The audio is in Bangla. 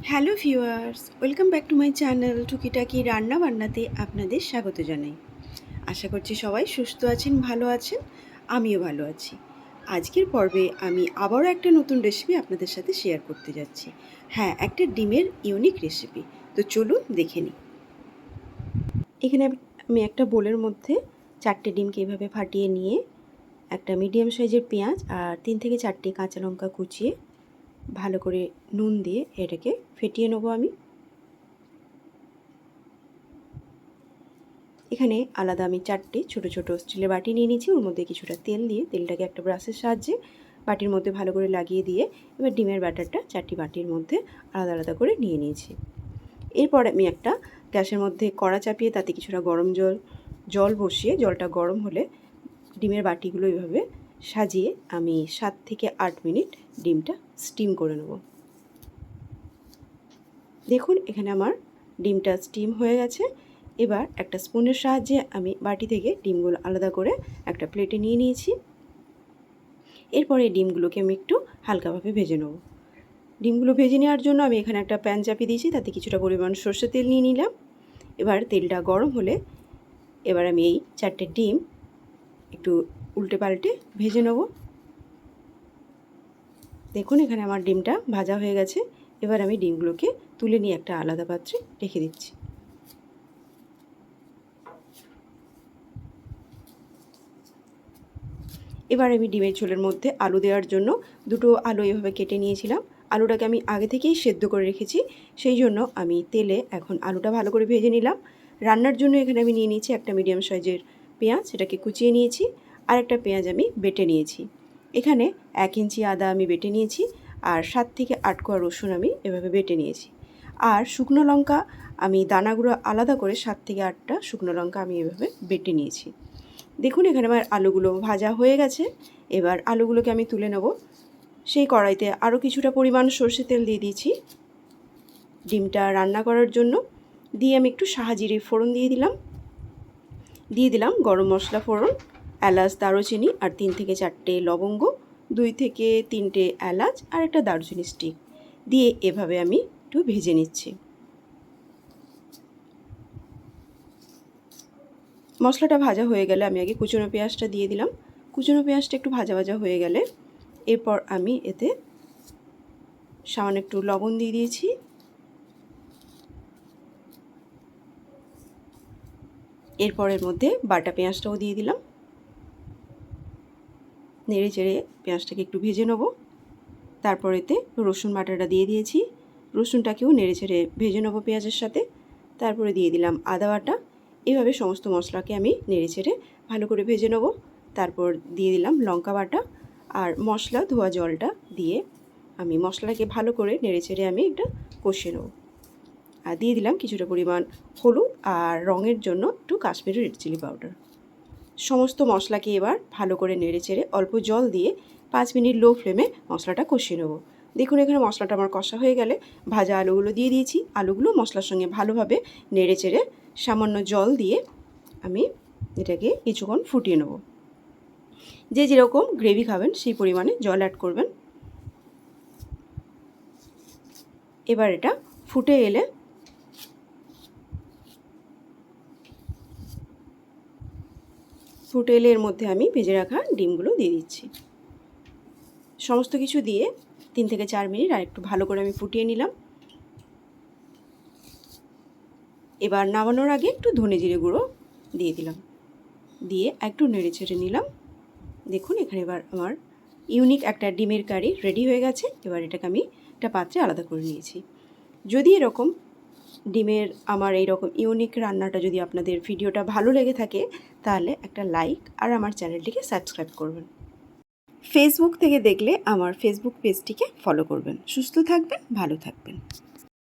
Hello viewers, welcome back to my channel টুকিটাকি রান্না বান্নাতে আপনাদের স্বাগত জানাই। আশা করছি সবাই সুস্থ আছেন, ভালো আছেন, আমিও ভালো আছি। আজকের পর্বে আমি আবারও একটা নতুন রেসিপি আপনাদের সাথে শেয়ার করতে যাচ্ছি। হ্যাঁ, একটা ডিমের ইউনিক রেসিপি। তো চলুন দেখে নিই। এখানে আমি একটা বোলের মধ্যে 4টে ডিমকে এভাবে ফাটিয়ে নিয়ে একটা মিডিয়াম সাইজের পেঁয়াজ আর 3 থেকে 4টে কাঁচা লঙ্কা কুচিয়ে ভালো করে নুন দিয়ে এটাকে ফেটিয়ে নেবো আমি। এখানে আলাদা আমি 4টে ছোটো ছোটো স্টিলের বাটি নিয়ে নিয়েছি। ওর মধ্যে কিছুটা তেল দিয়ে তেলটাকে একটা ব্রাশের সাহায্যে বাটির মধ্যে ভালো করে লাগিয়ে দিয়ে এবার ডিমের ব্যাটারটা 4টি বাটির মধ্যে আলাদা আলাদা করে নিয়ে নিয়েছি। এরপর আমি একটা গ্যাসের মধ্যে কড়া চাপিয়ে তাতে কিছুটা গরম জল বসিয়ে জলটা গরম হলে ডিমের বাটিগুলো এইভাবে সাজিয়ে আমি 7 থেকে 8 মিনিট ডিমটা স্টিম করে নেব। দেখুন এখানে আমার ডিমটা স্টিম হয়ে গেছে। এবার একটা স্পুনের সাহায্যে আমি বাটি থেকে ডিমগুলো আলাদা করে একটা প্লেটে নিয়ে নিয়েছি। এরপরে এই ডিমগুলোকে আমি একটু হালকাভাবে ভেজে নেব। ডিমগুলো ভেজে নেওয়ার জন্য আমি এখানে একটা প্যান চাপিয়ে দিয়েছি, তাতে কিছুটা পরিমাণ সর্ষের তেল নিয়ে নিলাম। এবার তেলটা গরম হলে এবার আমি এই 4টে ডিম একটু উল্টে পাল্টে ভেজে নেব। দেখুন এখানে আমার ডিমটা ভাজা হয়ে গেছে। এবার আমি ডিমগুলোকে তুলে নিয়ে একটা আলাদা পাত্রে রেখে দিচ্ছি। এবার আমি ডিমের ঝোলের মধ্যে আলু দেওয়ার জন্য 2টো আলু এভাবে কেটে নিয়েছিলাম। আলুটাকে আমি আগে থেকেই সেদ্ধ করে রেখেছি, সেই জন্য আমি তেলে এখন আলুটা ভালো করে ভেজে নিলাম। রান্নার জন্য এখানে আমি নিয়ে নিয়েছি একটা মিডিয়াম সাইজের পেঁয়াজ, সেটাকে কুচিয়ে নিয়েছি। আর একটা পেঁয়াজ আমি বেটে নিয়েছি। এখানে 1 ইঞ্চি আদা আমি বেটে নিয়েছি আর 7 থেকে 8 কোয়া রসুন আমি এভাবে বেটে নিয়েছি। আর শুকনো লঙ্কা আমি দানাগুলো আলাদা করে 7 থেকে 8টা শুকনো লঙ্কা আমি এভাবে বেটে নিয়েছি। দেখুন এখানে আমার আলুগুলো ভাজা হয়ে গেছে। এবার আলুগুলোকে আমি তুলে নেব। সেই কড়াইতে আরও কিছুটা পরিমাণ সর্ষের তেল দিয়ে দিয়েছি ডিমটা রান্না করার জন্য। দিয়ে আমি একটু সাহাজিরে ফোড়ন দিয়ে দিলাম গরম মশলা ফোড়ন, এলাচ, দারুচিনি আর 3 থেকে 4টে লবঙ্গ, 2 থেকে 3টে এলাচ আর একটা দারুচিনি স্টিক দিয়ে এভাবে আমি একটু ভেজে নিচ্ছি। মশলাটা ভাজা হয়ে গেলে আমি আগে কুচনো পেঁয়াজটা দিয়ে দিলাম। কুচনো পেঁয়াজটা একটু ভাজা ভাজা হয়ে গেলে এরপর আমি এতে সামান্য একটু লবণ দিয়ে দিয়েছি। এরপর এর মধ্যে বাটা পেঁয়াজটাও দিয়ে দিলাম। নেড়ে চেড়ে পেঁয়াজটাকে একটু ভেজে নেব। তারপর এতে রসুন বাটাটা দিয়ে দিয়েছি। রসুনটাকেও নেড়ে চেড়ে ভেজে নেব পেঁয়াজের সাথে। তারপরে দিয়ে দিলাম আদা বাটা। এভাবে সমস্ত মশলাকে আমি নেড়ে চেড়ে ভালো করে ভেজে নেব। তারপর দিয়ে দিলাম লঙ্কা বাটা আর মশলা ধোয়া জলটা দিয়ে আমি মশলাটাকে ভালো করে নেড়ে চেড়ে আমি এটা কষিয়ে নেব। আর দিয়ে দিলাম কিছুটা পরিমাণ হলুদ আর রঙের জন্য একটু কাশ্মীরি রেড চিলি পাউডার। সমস্ত মশলাকে এবার ভালো করে নেড়ে চেড়ে অল্প জল দিয়ে 5 মিনিট লো ফ্লেমে মশলাটা কষিয়ে নেব। দেখুন এখানে মশলাটা আমার কষা হয়ে গেলে ভাজা আলুগুলো দিয়ে দিয়েছি। আলুগুলো মশলার সঙ্গে ভালোভাবে নেড়ে চেড়ে সামান্য জল দিয়ে আমি এটাকে কিছুক্ষণ ফুটিয়ে নেব। যে যেরকম গ্রেভি খাবেন সেই পরিমাণে জল অ্যাড করবেন। এবার এটা ফুটে এলে এর মধ্যে আমি ভেজে রাখা ডিমগুলো দিয়ে দিচ্ছি। সমস্ত কিছু দিয়ে 3 থেকে 4 মিনিট আর একটু ভালো করে আমি ফুটিয়ে নিলাম। এবার নামানোর আগে একটু ধনে জিরে গুঁড়ো দিয়ে দিলাম, দিয়ে একটু নেড়ে চেড়ে নিলাম। দেখুন এখানে এবার আমার ইউনিক একটা ডিমের কারি রেডি হয়ে গেছে। এবার এটাকে আমি একটা পাত্রে আলাদা করে নিয়েছি। যদি এরকম ডিমের আমার এইরকম ইউনিক রান্নাটা যদি আপনাদের ভিডিওটা ভালো লেগে থাকে তাহলে একটা লাইক আর আমার চ্যানেলটিকে সাবস্ক্রাইব করবেন। ফেসবুক থেকে দেখলে আমার ফেসবুক পেজটিকে ফলো করবেন। সুস্থ থাকবেন, ভালো থাকবেন।